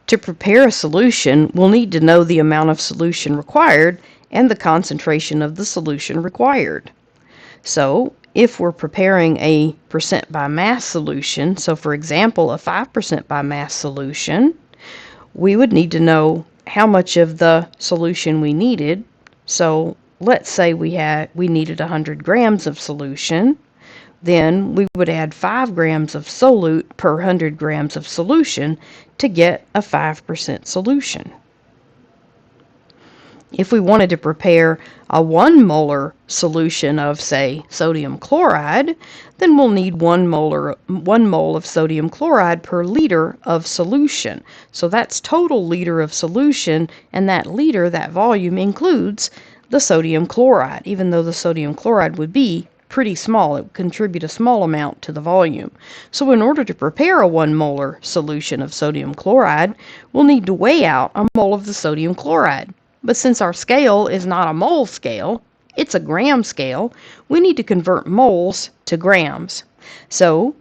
To prepare a solution, we'll need to know the amount of solution required and the concentration of the solution required. So, if we're preparing a percent by mass solution, so for example, a 5% by mass solution, we would need to know how much of the solution we needed. So, let's say we needed 100 grams of solution. Then we would add 5 grams of solute per 100 grams of solution to get a 5% solution. If we wanted to prepare a 1 molar solution of, say, sodium chloride, then we'll need 1 mole of sodium chloride per liter of solution. So that's total liter of solution, and that liter, that volume, includes the sodium chloride, even though the sodium chloride would be pretty small. It would contribute a small amount to the volume. So in order to prepare a 1 molar solution of sodium chloride, we'll need to weigh out a mole of the sodium chloride. But since our scale is not a mole scale, it's a gram scale, we need to convert moles to grams. So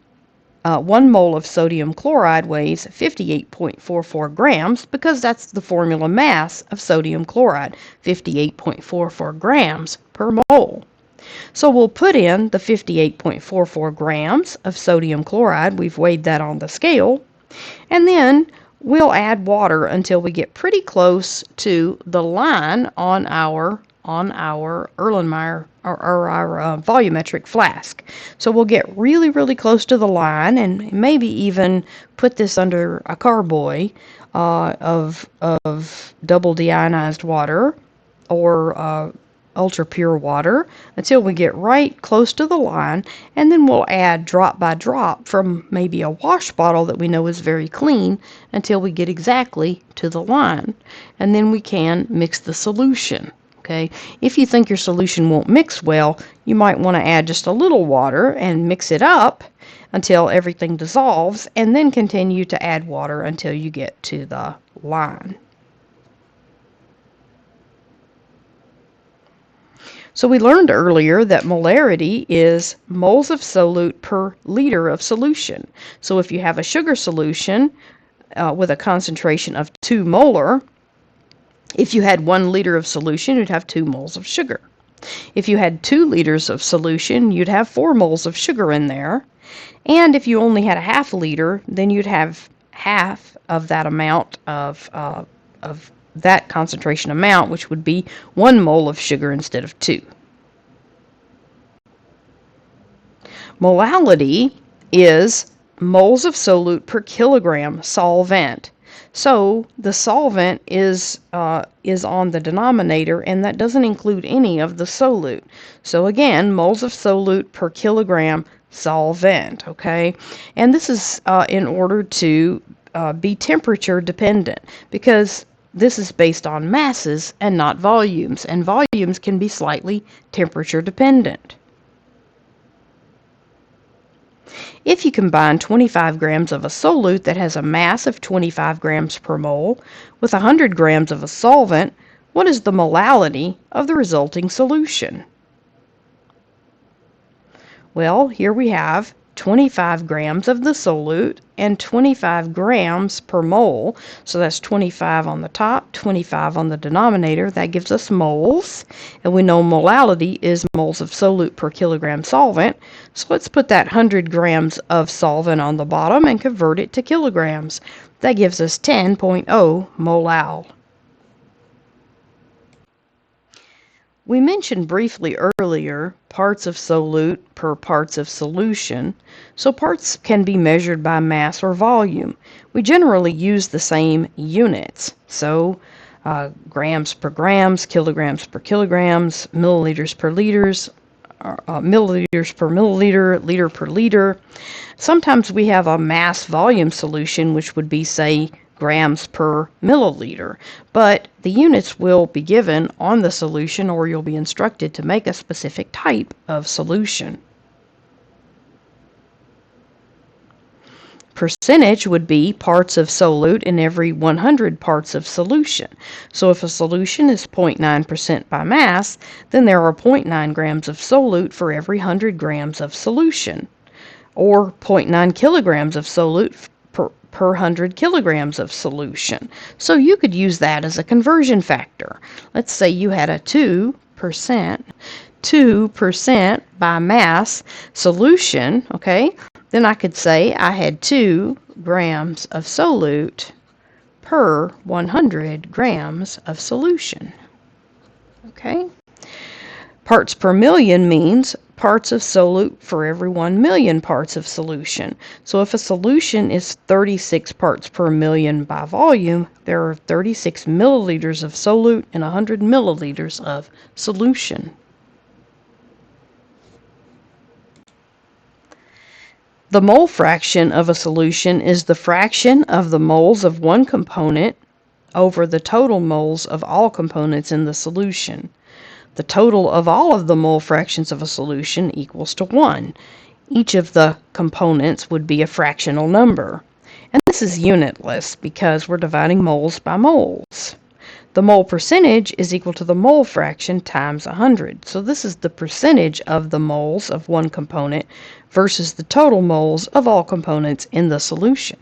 1 mole of sodium chloride weighs 58.44 grams because that's the formula mass of sodium chloride, 58.44 grams per mole. So we'll put in the 58.44 grams of sodium chloride. We've weighed that on the scale. And then we'll add water until we get pretty close to the line on our Erlenmeyer or our volumetric flask. So we'll get really, really close to the line, and maybe even put this under a carboy of double deionized water or ultra pure water until we get right close to the line, and then we'll add drop by drop from maybe a wash bottle that we know is very clean until we get exactly to the line, and then we can mix the solution. Okay, if you think your solution won't mix well, you might want to add just a little water and mix it up until everything dissolves, and then continue to add water until you get to the line. So we learned earlier that molarity is moles of solute per liter of solution. So if you have a sugar solution with a concentration of 2 molar, if you had 1 liter of solution, you'd have 2 moles of sugar. If you had 2 liters of solution, you'd have 4 moles of sugar in there. And if you only had a half liter, then you'd have half of that amount of that concentration amount, which would be 1 mole of sugar instead of 2. Molality is moles of solute per kilogram solvent. So the solvent is on the denominator, and that doesn't include any of the solute. So again, moles of solute per kilogram solvent, okay? And this is in order to be temperature dependent, because this is based on masses and not volumes, and volumes can be slightly temperature dependent. If you combine 25 grams of a solute that has a mass of 25 grams per mole with 100 grams of a solvent, what is the molality of the resulting solution? Well, here we have 25 grams of the solute and 25 grams per mole. So that's 25 on the top, 25 on the denominator. That gives us moles. And we know molality is moles of solute per kilogram solvent. So let's put that 100 grams of solvent on the bottom and convert it to kilograms. That gives us 10.0 molal. We mentioned briefly earlier parts of solute per parts of solution, so parts can be measured by mass or volume. We generally use the same units, so grams per grams, kilograms per kilograms, milliliters per liters, milliliters per milliliter, liter per liter. Sometimes we have a mass volume solution, which would be, say, grams per milliliter, but the units will be given on the solution, or you'll be instructed to make a specific type of solution. Percentage would be parts of solute in every 100 parts of solution. So if a solution is 0.9% by mass, then there are 0.9 grams of solute for every 100 grams of solution, or 0.9 kilograms of solute per 100 kilograms of solution. So you could use that as a conversion factor. Let's say you had a 2% by mass solution, okay? Then I could say I had 2 grams of solute per 100 grams of solution. Okay? Parts per million means parts of solute for every 1 million parts of solution. So if a solution is 36 parts per million by volume, there are 36 milliliters of solute and 100 milliliters of solution. The mole fraction of a solution is the fraction of the moles of one component over the total moles of all components in the solution. The total of all of the mole fractions of a solution equals to 1. Each of the components would be a fractional number. And this is unitless because we're dividing moles by moles. The mole percentage is equal to the mole fraction times 100. So this is the percentage of the moles of one component versus the total moles of all components in the solution.